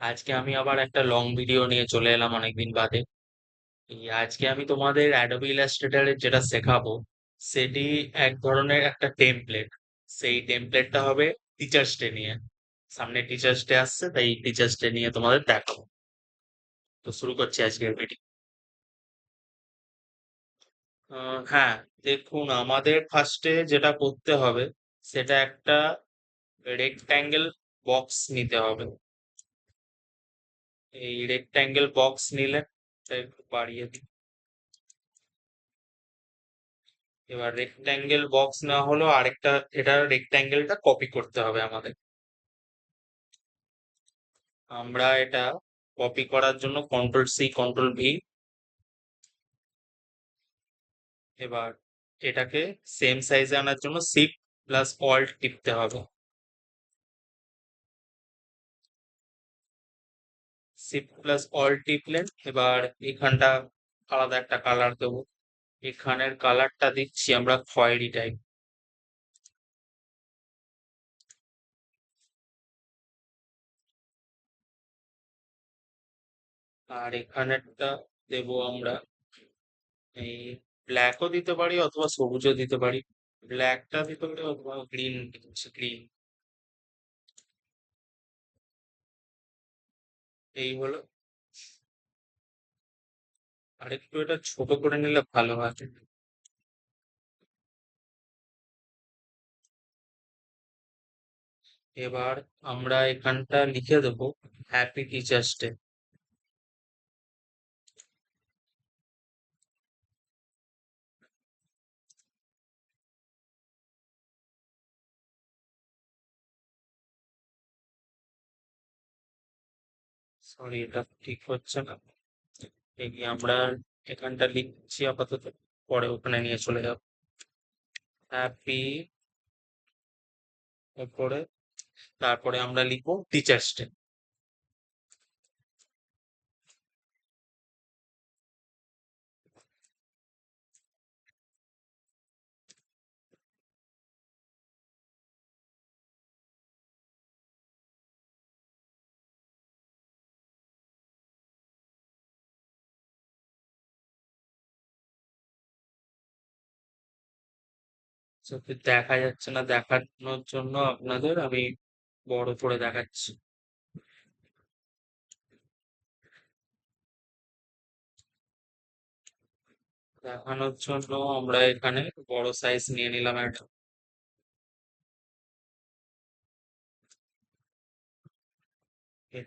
আজকে আমি আবার একটা লং ভিডিও নিয়ে চলে এলাম অনেকদিন বাদে। আজকে আমি তোমাদের অ্যাডোবি ইলাস্ট্রেটরের যেটা শেখাবো সেটি এক ধরনের একটা টেমপ্লেট। সেই টেমপ্লেটটা হবে টিচার্স ডে নিয়ে। সামনে টিচার্স ডে আসছে, তাই টিচার্স ডে নিয়ে তোমাদের দেখাবো। তো শুরু করছি আজকের ভিডিও। হ্যাঁ, দেখুন আমাদের ফার্স্টে যেটা করতে হবে সেটা একটা রেক্ট্যাঙ্গেল বক্স নিতে হবে। এই রেক্ট্যাঙ্গেল বক্স নিলে এটা একটু বাড়িয়ে দিই। এবার রেক্ট্যাঙ্গেল বক্স না হলেও আরেকটা, এটা রেক্ট্যাঙ্গেলটা কপি করতে হবে আমাদের। আমরা এটা কপি করার জন্য কন্ট্রোল সি কন্ট্রোল ভি। এবার এটাকে সেম সাইজে আনার জন্য শিফট প্লাস অল্ট টিপতে হবে। শিফট প্লাস অল্ট টিপলেন, এবার এখানটা আলাদা একটা কালার দেবো। এখানের কালারটা দিচ্ছি আমরা খয়েরি টাইপ। আর এখানেরটা দেবো আমরা এই ব্ল্যাকও দিতে পারি অথবা সবুজও দিতে পারি। ব্ল্যাকটা দিতে পারি অথবা গ্রিন। গ্রিন। এই হলো। আরেকটু এটা ছোট করে নিলে ভালো হয়। এবার আমরা এখানটা লিখে দেবো হ্যাপি টিচার্স ডে। সরি, এটা ঠিক হচ্ছে না। এই আমরা এখানটা লিখছি আপাতত, পরে ওখানে নিয়ে চলে যাব। হ্যাপি, এরপরে তারপরে আমরা লিখবো টিচার্স ডে। যদি দেখা যাচ্ছে না, দেখানোর জন্য আপনাদের আমি বড় করে দেখাচ্ছি। দেখানোর জন্য আমরা এখানে বড় সাইজ নিয়ে নিলাম একটা।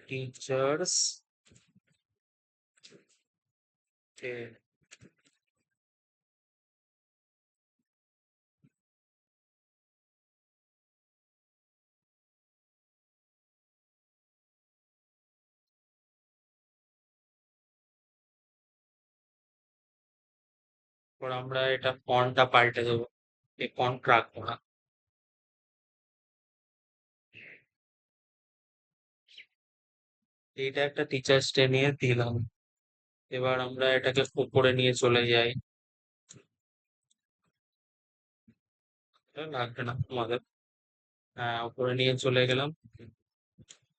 Teachers day. এরপর আমরা এটা ফন্টটা পাল্টে দেবো, এই ফন্ট রাখবো না। এইটা একটা টিচার্স ডে নিয়ে দিলাম। এবার আমরা এটাকে উপরে নিয়ে চলে যাই। এটা লাগবে না আমাদের। হ্যাঁ, উপরে নিয়ে চলে গেলাম।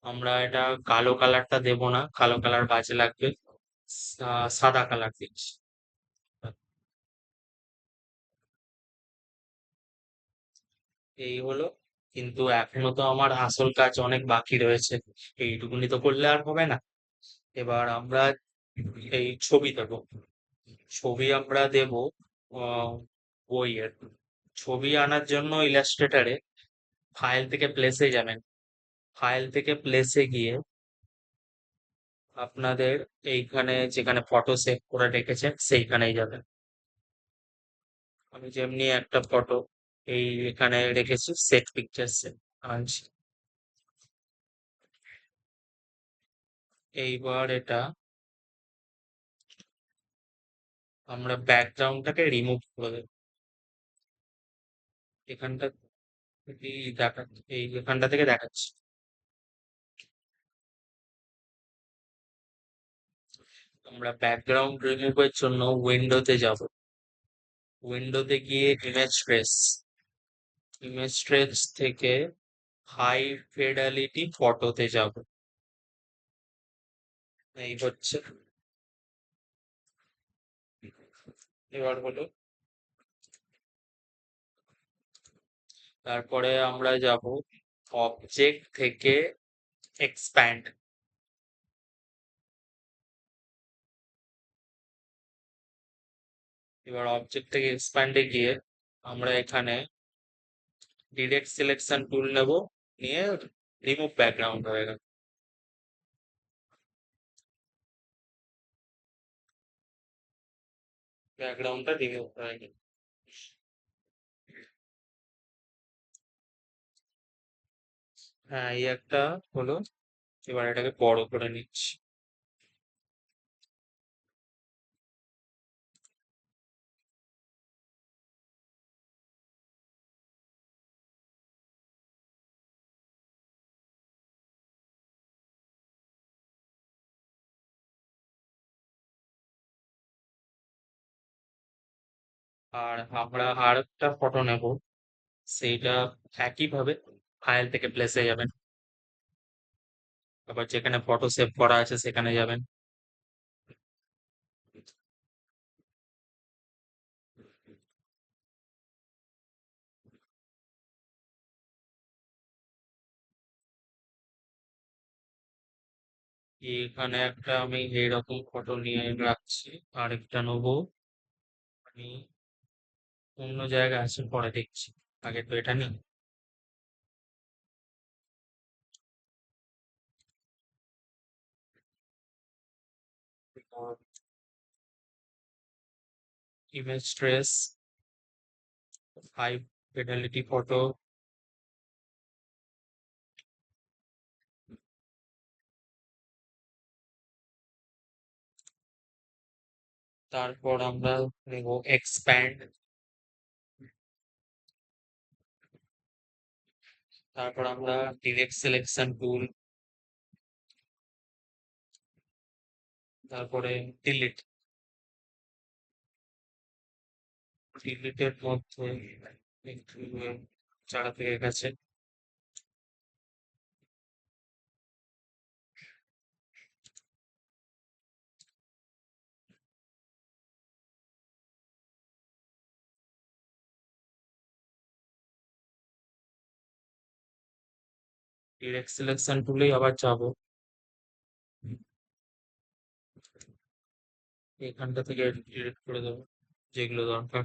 আমরা এটা কালো কালারটা দেব না, কালো কালার বাজে লাগবে। সাদা কালার দিচ্ছি। এই হলো। কিন্তু এখনো তো আমার আসল কাজ অনেক বাকি রয়েছে। এইটুকুনি তো করলে আর হবে না। এবার আমরা এই ছবি দেব। ছবি আমরা দেব আহ, বইয়ের। ছবি আনার জন্য ইলাস্ট্রেটারে ফাইল থেকে প্লেসে যাবেন। ফাইল থেকে প্লেসে গিয়ে আপনাদের এইখানে যেখানে ফটো সেভ করে রেখেছেন সেইখানেই যাবেন। আমি যেমনি একটা ফটো এই এখানে রেখেছি, সেট পিকচার্স আনছি। এইবার এটা আমরা ব্যাকগ্রাউন্ডটাকে রিমুভ করে দেব। এখানটা দেখাচ্ছি, এই এখানটা থেকে দেখাচ্ছি। আমরা ব্যাকগ্রাউন্ড রিমুভের জন্য উইন্ডোতে যাব। উইন্ডোতে গিয়ে ইমেজ ট্রেস থেকে হাই ফিডেলিটি ফটোতে যাব। এই হচ্ছে। এবার হলো, তারপরে আমরা যাব অবজেক্ট থেকে এক্সপ্যান্ড। এবার অবজেক্ট থেকে এক্সপ্যান্ডে গিয়ে আমরা এখানে ডিরেক্ট সিলেকশন টুল নেব, নিয়ে রিমুভ ব্যাকগ্রাউন্ড হয়ে গেল, ব্যাকগ্রাউন্ডটা রিমুভ হয়ে গেল। হ্যাঁ, এই একটা হলো। এবার এটাকে বড় করে নিচ্ছি। আর আমরা আর একটা ফটো নেব, সেইটা একইভাবে ফাইল থেকে প্লেসে যাবেন, আবার যেখানে ফটো সেভ করা আছে সেখানে যাবেন। এখানে একটা আমি এইরকম ফটো নিয়ে রাখছি, আরেকটা নেবো। আমি অন্য জায়গায় আছে, পরে দেখছি, আগে তো এটা নিই। Image trace, high fidelity photo. তারপর আমরা নেব এক্সপ্যান্ড। তারপর আমরা ডিরেক্ট সিলেকশন টুল, তারপরে ডিলিট। ডিলিটের মধ্যে একটু চারা পেয়ে গেছে। ডিরেক্ট সিলেকশন টুলেই আবার যাব, এখানটা থেকে ডিলিট করে দেবো যেগুলো দরকার।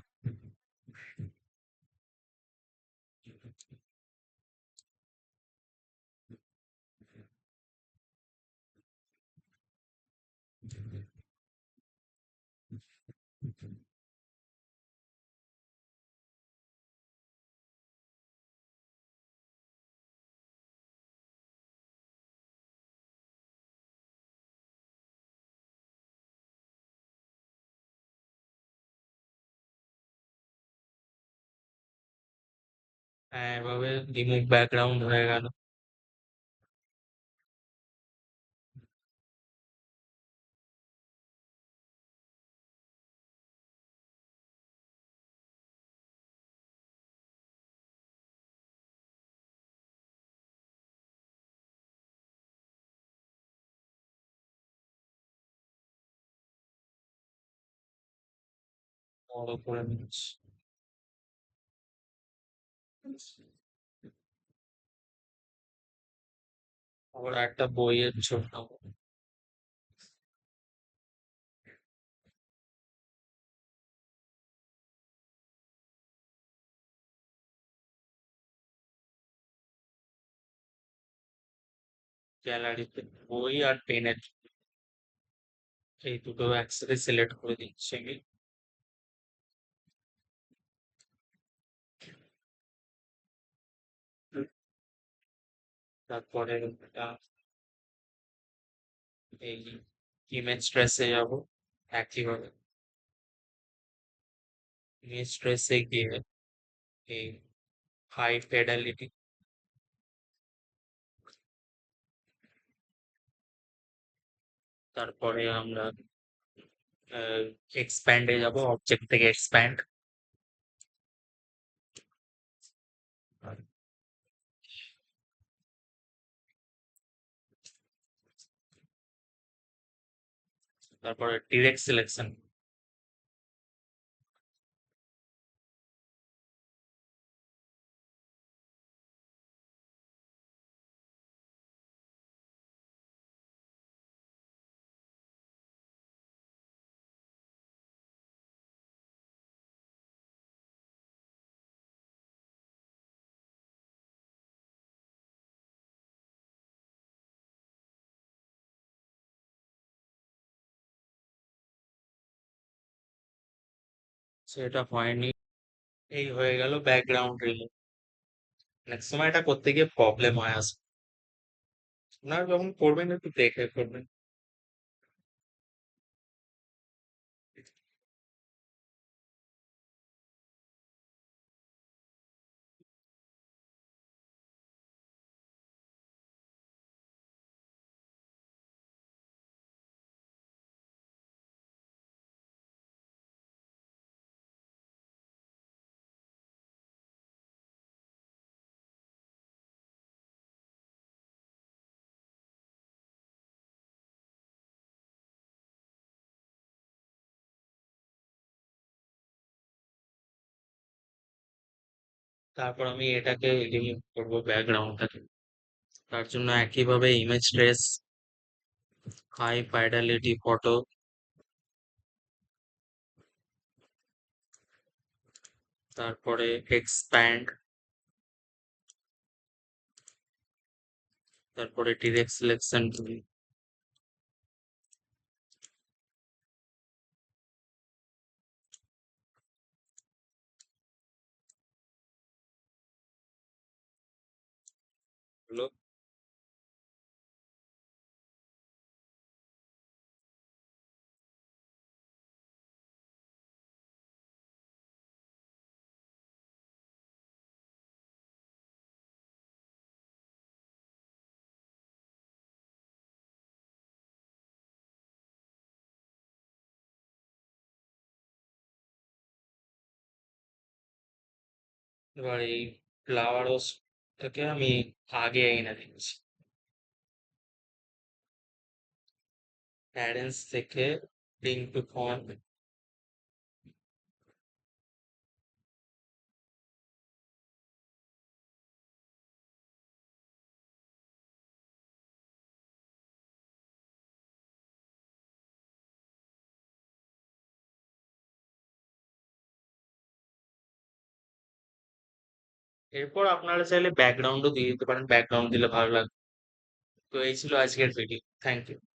হ্যাঁ, এভাবে রিমুভ ব্যাকগ্রাউন্ড হয়ে গেল। বড় করে নিচ্ছি। আবার একটা বইয়ের জন্য গ্যালারিতে বই আর পেনের, এই দুটো একসাথে সিলেক্ট করে দিচ্ছি আমি। তারপরে এই ইমেজ ট্রেসে যাব, একইভাবে ইমেজ ট্রেসে গিয়ে এই হাই ফিডেলিটি, তারপরে আমরা এক্সপ্যান্ডে যাব, অবজেক্ট থেকে এক্সপ্যান্ড। তারপরে ডিরেক্ট সিলেকশন। সেটা হয়নি। এই হয়ে গেল ব্যাকগ্রাউন্ড রিমুভ। নেক্সট সময় এটা করতে গিয়ে প্রবলেম হয় আসে। আপনারা যখন করবেন একটু দেখে করবেন। তারপর আমি এটাকে রিমুভ করবো ব্যাকগ্রাউন্ডটাকে। তার জন্য একইভাবে image trace, high fidelity photo, তারপরে এক্সপ্যান্ড, তারপরে ডিরেক্ট সিলেকশন হলো। এবার এই ফ্লাওয়ারসটাকে আমি আগে এনে দিচ্ছি। অ্যারেঞ্জ থেকে লিঙ্ক টু ফন্ট। এরপর আপনারা চাইলে ব্যাকগ্রাউন্ডও দিয়ে দিতে পারেন, ব্যাকগ্রাউন্ড দিলে ভালো লাগবে। তো এই ছিল আজকের ভিডিও। Thank you.